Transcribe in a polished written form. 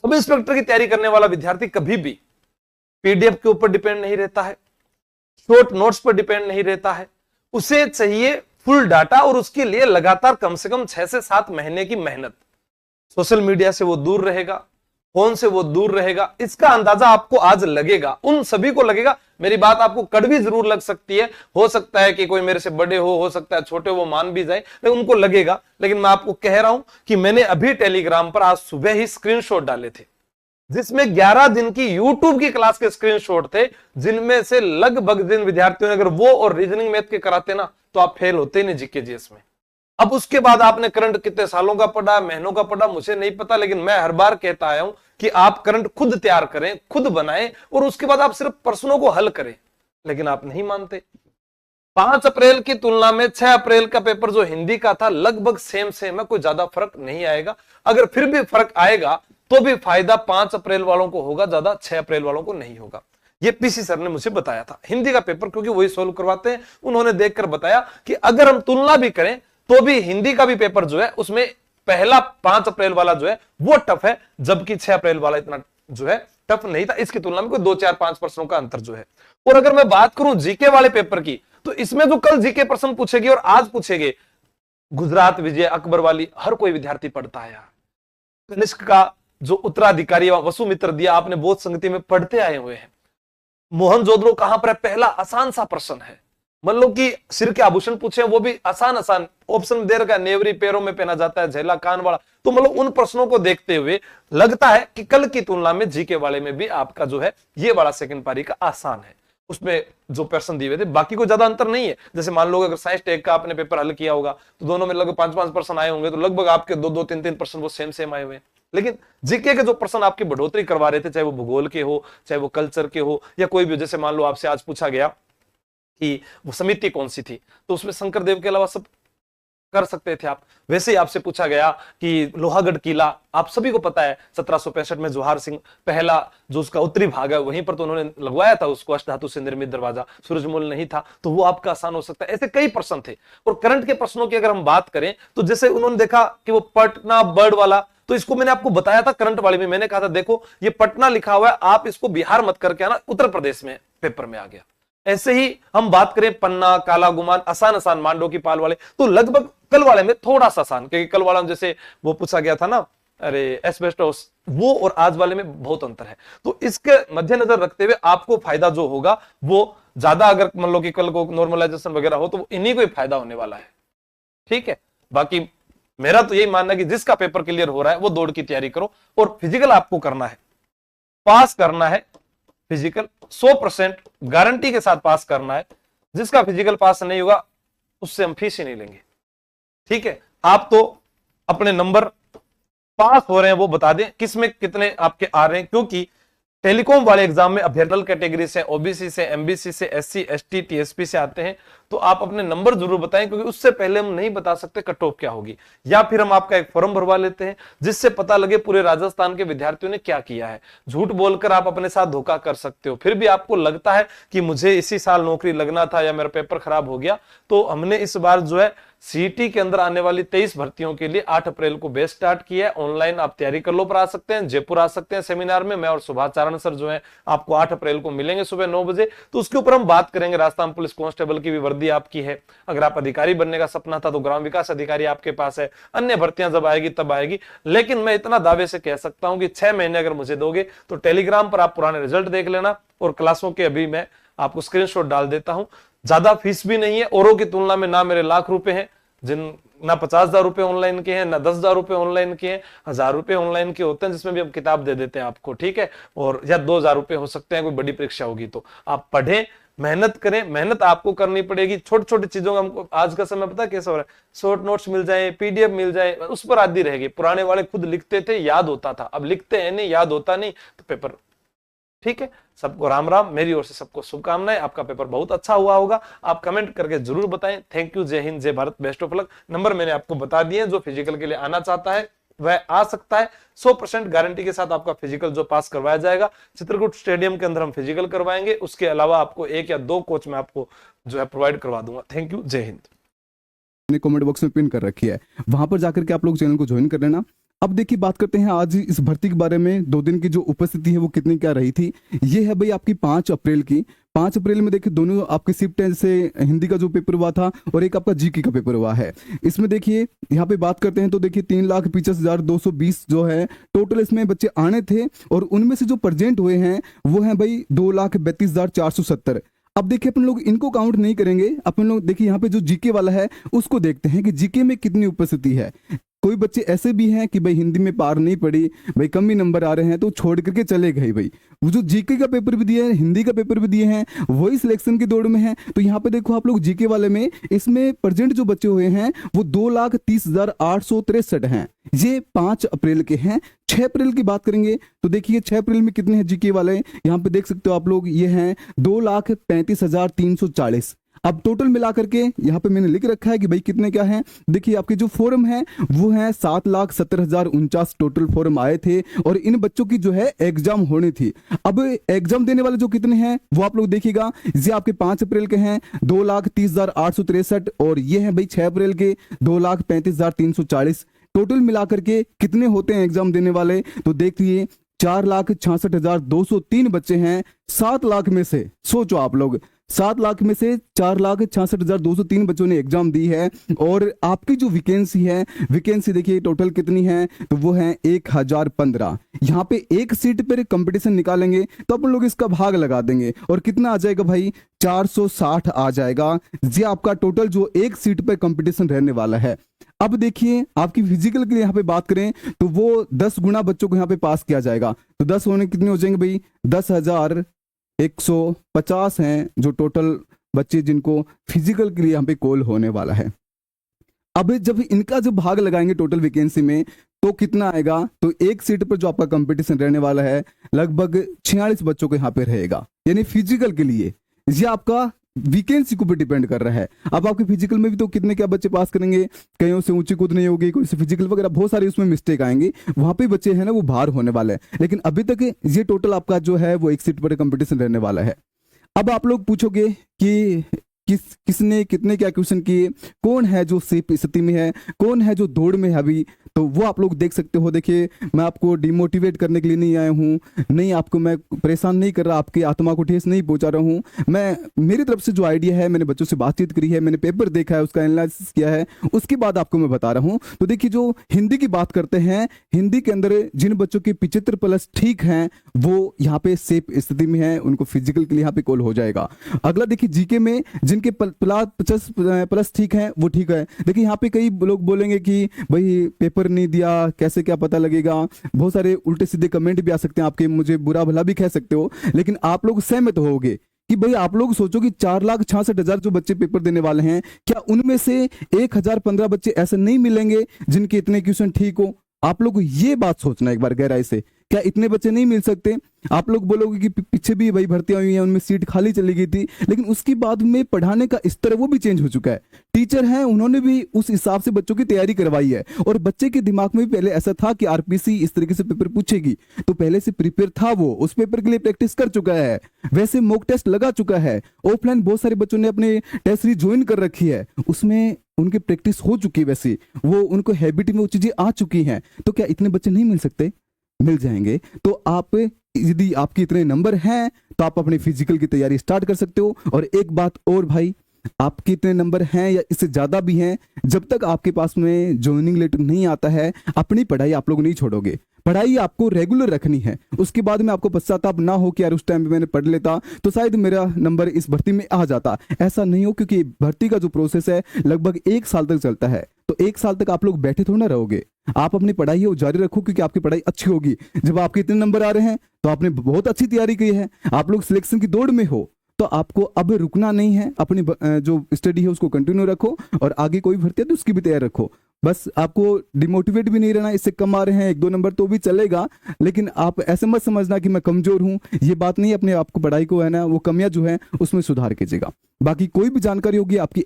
Sub inspector की तैयारी करने वाला विद्यार्थी कभी भी पीडीएफ के ऊपर डिपेंड नहीं रहता है, शॉर्ट नोट्स पर डिपेंड नहीं रहता है। उसे चाहिए फुल डाटा और उसके लिए लगातार कम से कम 6 से 7 महीने की मेहनत। सोशल मीडिया से वो दूर रहेगा, फोन से वो दूर रहेगा, इसका अंदाजा आपको आज लगेगा, उन सभी को लगेगा। मेरी बात आपको कड़वी जरूर लग सकती है, हो सकता है कि कोई मेरे से बड़े हो सकता है छोटे, वो मान भी जाए, लेकिन उनको लगेगा। लेकिन मैं आपको कह रहा हूं कि मैंने अभी टेलीग्राम पर आज सुबह ही स्क्रीनशॉट डाले थे, जिसमें 11 दिन की यूट्यूब की क्लास के स्क्रीनशॉट थे, जिनमें से लगभग जिन विद्यार्थियों ने अगर वो और रीजनिंग मैथ के कराते ना, तो आप फेल होते नहीं जीके जीएस में। अब उसके बाद आपने करंट कितने सालों का पढ़ा, महीनों का पढ़ा, मुझे नहीं पता, लेकिन मैं हर बार कहता आया हूं कि आप करंट खुद तैयार करें, खुद बनाएं, और उसके बाद आप सिर्फ प्रश्नों को हल करें। लेकिन आप नहीं मानते। 5 अप्रैल की तुलना में 6 अप्रैल का पेपर जो हिंदी का था लगभग सेम है, कोई ज्यादा फर्क नहीं आएगा। अगर फिर भी फर्क आएगा तो भी फायदा 5 अप्रैल वालों को होगा, ज्यादा 6 अप्रैल वालों को नहीं होगा। ये पीसी सर ने मुझे बताया था। हिंदी का पेपर क्योंकि वही सोल्व करवाते हैं, उन्होंने देखकर बताया कि अगर हम तुलना भी करें तो भी हिंदी का भी पेपर जो है उसमें पहला 5 अप्रैल वाला जो है वो टफ है, जबकि 6 अप्रैल वाला इतना जो है टफ नहीं था। इसकी तुलना में कोई 2, 4, 5 प्रश्नों का अंतर जो है। और अगर मैं बात करूं जीके वाले पेपर की, तो इसमें जो कल जीके प्रश्न पूछेगी और आज पूछेगे, गुजरात विजय, अकबर वाली हर कोई विद्यार्थी पढ़ता है यार। कनिष्क का जो उत्तराधिकारी वसुमित्र दिया, आपने बोध संगति में पढ़ते आए हुए हैं। मोहनजोदड़ो कहां पर है, पहला आसान सा प्रश्न है। मान लो कि सिर के आभूषण पूछे, वो भी आसान ऑप्शन दे रखा है, नेवरी पैरों में पहना जाता है, झेला कान वाला। तो मतलब उन प्रश्नों को देखते हुए लगता है कि कल की तुलना में जीके वाले में भी आपका जो है ये वाला सेकंड पारी का आसान है। उसमें जो प्रश्न दिए हुए थे बाकी कोई ज्यादा अंतर नहीं है। जैसे मान लो अगर साइंस टेक का आपने पेपर हल किया होगा तो दोनों में लगभग 5-5 प्रश्न आए होंगे, तो लगभग आपके 2-2, 3-3 प्रश्न वो सेम आए हुए हैं। लेकिन जीके के जो प्रश्न आपकी बढ़ोतरी करवा रहे थे, चाहे वो भूगोल के हो, चाहे वो कल्चर के हो, या कोई भी, जैसे मान लो आपसे आज पूछा गया कि वो समिति कौन सी थी, तो उसमें शंकरदेव के अलावा सब कर सकते थे आप। वैसे ही आपसे पूछा गया कि लोहागढ़ किला, आप सभी को पता है 1765 में जोहार सिंह पहला जो उसका उत्तरी भाग है वहीं पर तो उन्होंने लगवाया था उसको, अष्टधातु से निर्मित दरवाजा, सूरजमल नहीं था, तो वो आपका आसान हो सकता है। ऐसे कई प्रश्न थे। और करंट के प्रश्नों की अगर हम बात करें तो जैसे उन्होंने देखा कि वो पटना बर्ड वाला, तो इसको मैंने आपको बताया था करंट वाले में, मैंने कहा था देखो ये पटना लिखा हुआ है, आप इसको बिहार मत करके आना, उत्तर प्रदेश में पेपर में आ गया। ऐसे ही हम बात करें पन्ना, काला गुमान, आसान मांडो की पाल वाले, तो लगभग कल वाले में थोड़ा सा आसान, क्योंकि कल वाला में जैसे वो पूछा गया था ना, अरे एस्बेस्टोस, वो और आज वाले में बहुत अंतर है। तो इसके मद्देनजर रखते हुए आपको फायदा जो होगा वो ज्यादा, अगर मान लो कि कल को नॉर्मलाइजेशन वगैरह हो तो इन्हीं को ही फायदा होने वाला है। ठीक है, बाकी मेरा तो यही मानना है कि जिसका पेपर क्लियर हो रहा है वो दौड़ की तैयारी करो। और फिजिकल आपको करना है, पास करना है फिजिकल 100% गारंटी के साथ पास करना है। जिसका फिजिकल पास नहीं होगा उससे हम फीस ही नहीं लेंगे। ठीक है, आप तो अपने नंबर पास हो रहे हैं वो बता दें, किसमें कितने आपके आ रहे हैं, क्योंकि टेलीकॉम वाले एग्जाम में अभ्यर्थी कैटेगरी से, ओबीसी से, एमबीसी से, एससी, एसटी, टीएसपी से आते हैं, तो आप अपने नंबर जरूर बताएं, क्योंकि उससे पहले हम नहीं बता सकते कट ऑफ क्या होगी। या फिर हम आपका एक फॉर्म भरवा लेते हैं जिससे पता लगे पूरे राजस्थान के विद्यार्थियों ने क्या किया है। झूठ बोलकर आप अपने साथ धोखा कर सकते हो। फिर भी आपको लगता है कि मुझे इसी साल नौकरी लगना था या मेरा पेपर खराब हो गया, तो हमने इस बार जो है सीईटी के अंदर आने वाली 23 भर्तियों के लिए 8 अप्रैल को बैच स्टार्ट किया है। ऑनलाइन आप तैयारी कर लो, पर आ सकते हैं, जयपुर आ सकते हैं सेमिनार में। मैं और सुभाष चारण सर जो है आपको 8 अप्रैल को मिलेंगे सुबह 9 बजे। तो उसके ऊपर हम बात करेंगे। राजस्थान पुलिस कांस्टेबल की भी वर्दी आपकी है। अगर आप अधिकारी बनने का सपना था तो ग्राम विकास अधिकारी आपके पास है। अन्य भर्तियां जब आएगी तब आएगी। लेकिन मैं इतना दावे से कह सकता हूं कि 6 महीने अगर मुझे दोगे तो टेलीग्राम पर आप पुराने रिजल्ट देख लेना, और क्लासों के अभी मैं आपको स्क्रीनशॉट डाल देता हूं। ज्यादा फीस भी नहीं है औरों की तुलना में, ना मेरे लाख रुपए हैं, जिन ना 50,000 रुपए ऑनलाइन के हैं, ना 10,000 रुपए ऑनलाइन के हैं, 1,000 रुपए ऑनलाइन के होते हैं जिसमें भी हम किताब दे देते हैं आपको। ठीक है, और या 2,000 रुपए हो सकते हैं, कोई बड़ी परीक्षा होगी तो। आप पढ़ें, मेहनत करें, मेहनत आपको करनी पड़ेगी। छोटी छोटी चीजों का हमको आज का समय पता है कैसा हो रहा है, शॉर्ट नोट्स मिल जाए, पीडीएफ मिल जाए, उस पर आदि रहेगी। पुराने वाले खुद लिखते थे, याद होता था, अब लिखते हैं नहीं, याद होता नहीं, तो पेपर। ठीक है, सबको राम राम, मेरी ओर से सबको शुभकामनाएं। आपका पेपर बहुत अच्छा हुआ होगा। आप कमेंट करके जरूर बताएं। थैंक यू, जय हिंद, जय Bharat, best of luck. Number मैंने आपको बता दिए, जो फिजिकल के लिए आना चाहता है वह आ सकता है। 100% गारंटी के साथ आपका फिजिकल जो पास करवाया जाएगा। चित्रकूट स्टेडियम के अंदर हम फिजिकल करवाएंगे। उसके अलावा आपको 1 या 2 कोच मैं आपको जो है प्रोवाइड करवा दूंगा। थैंक यू, जय हिंद। कमेंट बॉक्स में पिन कर रखी है, वहां पर जाकर के आप लोग चैनल को ज्वाइन कर लेना। अब देखिए बात करते हैं आज इस भर्ती के बारे में। 2 दिन की जो उपस्थिति है वो कितनी क्या रही थी, ये है भाई आपकी 5 अप्रैल की। 5 अप्रैल में देखिए दोनों आपकी शिफ्ट है, जैसे हिंदी का जो पेपर हुआ था और एक आपका जीके का पेपर हुआ है। इसमें देखिए यहाँ पे बात करते हैं तो देखिए 3,25,220 जो है टोटल इसमें बच्चे आने थे, और उनमें से जो प्रेजेंट हुए हैं वो है भाई 2,32,470। अब देखिए अपन लोग इनको काउंट नहीं करेंगे, अपन लोग देखिए यहाँ पे जो जीके वाला है उसको देखते हैं कि जीके में कितनी उपस्थिति है। कोई बच्चे ऐसे भी हैं कि भाई हिंदी में पार नहीं पड़ी, भाई कम ही नंबर आ रहे हैं तो छोड़ करके चले गए। भाई वो जो जीके का पेपर भी दिए हैं, हिंदी का पेपर भी दिए हैं, वही सिलेक्शन की दौड़ में है। तो यहाँ पे देखो आप लोग जीके वाले में इसमें प्रेजेंट जो बच्चे हुए हैं वो 2,30,863 हैं। ये 5 अप्रैल के हैं। 6 अप्रैल की बात करेंगे तो देखिए 6 अप्रैल में कितने हैं जीके वाले, यहाँ पे देख सकते हो आप लोग, ये हैं 2,35,340। अब टोटल मिला करके यहाँ पे मैंने लिख रखा है कि भाई कितने क्या हैं। देखिए आपके जो फॉर्म है वो है 7,70,049 टोटल फॉर्म आए थे, और इन बच्चों की जो है एग्जाम होनी थी। अब एग्जाम देने वाले जो कितने हैं वो आप लोग देखिएगा, ये आपके 5 अप्रैल के हैं 2,30,863, और ये है भाई 6 अप्रैल के 2,35,340। टोटल मिलाकर के कितने होते हैं एग्जाम देने वाले, तो देखिए 4,66,203 बच्चे हैं। 7 लाख में से सोचो आप लोग, 7 लाख में से 4,66,203 बच्चों ने एग्जाम दी है। और आपकी जो वैकेंसी है, वैकेंसी देखिए टोटल कितनी है, तो वो है 1,015। यहाँ पे एक सीट पर कंपटीशन निकालेंगे तो अपन लोग इसका भाग लगा देंगे, और कितना आ जाएगा भाई 460 आ जाएगा। ये आपका टोटल जो एक सीट पर कंपटीशन रहने वाला है। अब देखिए आपकी फिजिकल के लिए यहाँ पे बात करें तो वो 10 गुना बच्चों को यहाँ पे पास किया जाएगा। तो 10 होने कितने हो जाएंगे भाई, 10,150 हैं जो टोटल बच्चे जिनको फिजिकल के लिए यहाँ पे कॉल होने वाला है। अब जब इनका जब भाग लगाएंगे टोटल वैकेंसी में तो कितना आएगा, तो एक सीट पर जो आपका कंपटीशन रहने वाला है लगभग 46 बच्चों को यहाँ पे रहेगा, यानी फिजिकल के लिए। ये आपका वैकेंसी को भी डिपेंड कर रहा है। अब आपके फिजिकल में भी तो कितने क्या बच्चे पास करेंगे, कईयों से ऊंची कूद नहीं होगी, कोई से फिजिकल वगैरह बहुत सारे उसमें मिस्टेक आएंगे, वहां पे बच्चे हैं ना वो बाहर होने वाले हैं। लेकिन अभी तक ये टोटल आपका जो है वो एक सीट पर कंपटीशन रहने वाला है। अब आप लोग पूछोगे कि किसने कितने क्या क्वेश्चन किए, कौन है जो सेफ स्थिति में है, कौन है जो दौड़ में है अभी, तो वो आप लोग देख सकते हो। देखिए मैं आपको डिमोटिवेट करने के लिए नहीं आया हूँ, नहीं आपको मैं परेशान नहीं कर रहा, आपकी आत्मा को ठेस नहीं पहुंचा रहा हूँ। मैं मेरी तरफ से जो आइडिया है, मैंने बच्चों से बातचीत करी है, मैंने पेपर देखा है, उसका एनालिसिस किया है, उसके बाद आपको मैं बता रहा हूँ। तो देखिए जो हिंदी की बात करते हैं, हिंदी के अंदर जिन बच्चों के 75+ ठीक हैं वो यहाँ पे सेफ स्थिति में है, उनको फिजिकल के लिए यहाँ पे कॉल हो जाएगा। अगला देखिए जीके में जिनके 50+ ठीक है वो ठीक है। देखिए यहाँ पे कई लोग बोलेंगे कि भाई पेपर नहीं दिया, कैसे क्या पता लगेगा, बहुत सारे उल्टे सीधे कमेंट भी आ सकते हैं आपके, मुझे बुरा भला भी कह सकते हो। लेकिन आप लोग सहमत होगे कि भाई आप लोग सोचो कि 4,66,000 जो बच्चे पेपर देने वाले हैं, क्या उनमें से 1,015 बच्चे ऐसे नहीं मिलेंगे जिनके इतने क्वेश्चन ठीक हो? आप लोग ये बात सोचना एक बार गहराई से, क्या इतने बच्चे नहीं मिल सकते? आप लोग बोलोगे कि पीछे भी वही भर्तियां हुई हैं, उनमें सीट खाली चली गई थी, लेकिन उसके बाद में पढ़ाने का स्तर वो भी चेंज हो चुका है। टीचर हैं, उन्होंने भी उस हिसाब से बच्चों की तैयारी करवाई है, और बच्चे के दिमाग में भी पहले ऐसा था कि आरपीसी इस तरीके से पेपर पूछेगी, तो पहले से प्रिपेयर था, वो उस पेपर के लिए प्रैक्टिस कर चुका है, वैसे मॉक टेस्ट लगा चुका है, ऑफलाइन बहुत सारे बच्चों ने अपने टेस्ट सीरीज ज्वाइन कर रखी है, उसमें उनकी प्रैक्टिस हो चुकी है, वैसे वो उनको हैबिट में वो चीजें आ चुकी हैं। तो क्या इतने बच्चे नहीं मिल सकते? मिल जाएंगे। तो आप यदि आपके इतने नंबर हैं तो आप अपनी फिजिकल की तैयारी स्टार्ट कर सकते हो। और एक बात और भाई, आपके इतने नंबर हैं या इससे ज्यादा भी हैं, जब तक आपके पास में ज्वाइनिंग लेटर नहीं आता है अपनी पढ़ाई आप लोग नहीं छोड़ोगे। पढ़ाई आपको रेगुलर रखनी है, उसके बाद में आपको पश्चाताप ना हो कि यार उस टाइम पे मैंने पढ़ लेता तो शायद मेरा नंबर इस भर्ती में आ जाता। ऐसा नहीं हो, क्योंकि भर्ती का जो प्रोसेस है लगभग 1 साल तक चलता है। तो 1 साल तक आप लोग बैठे थोड़ा ना रहोगे, आप अपनी पढ़ाई है जारी रखो, क्योंकि आपकी पढ़ाई अच्छी होगी। जब आपके इतने नंबर आ रहे हैं तो आपने बहुत अच्छी तैयारी की है, आप लोग सिलेक्शन की दौड़ में हो, तो आपको अब रुकना नहीं है, अपनी जो स्टडी है उसको कंटिन्यू रखो, और आगे कोई भर्ती है तो उसकी भी तैयारी रखो। बस आपको डिमोटिवेट भी नहीं रहना, इससे कम आ रहे हैं 1-2 नंबर तो भी चलेगा, लेकिन आप ऐसे मत समझना कि मैं कमजोर हूं, ये बात नहीं। अपने आपको पढ़ाई को है ना वो कमियां जो है उसमें सुधार कीजिएगा। बाकी कोई भी जानकारी होगी आपकी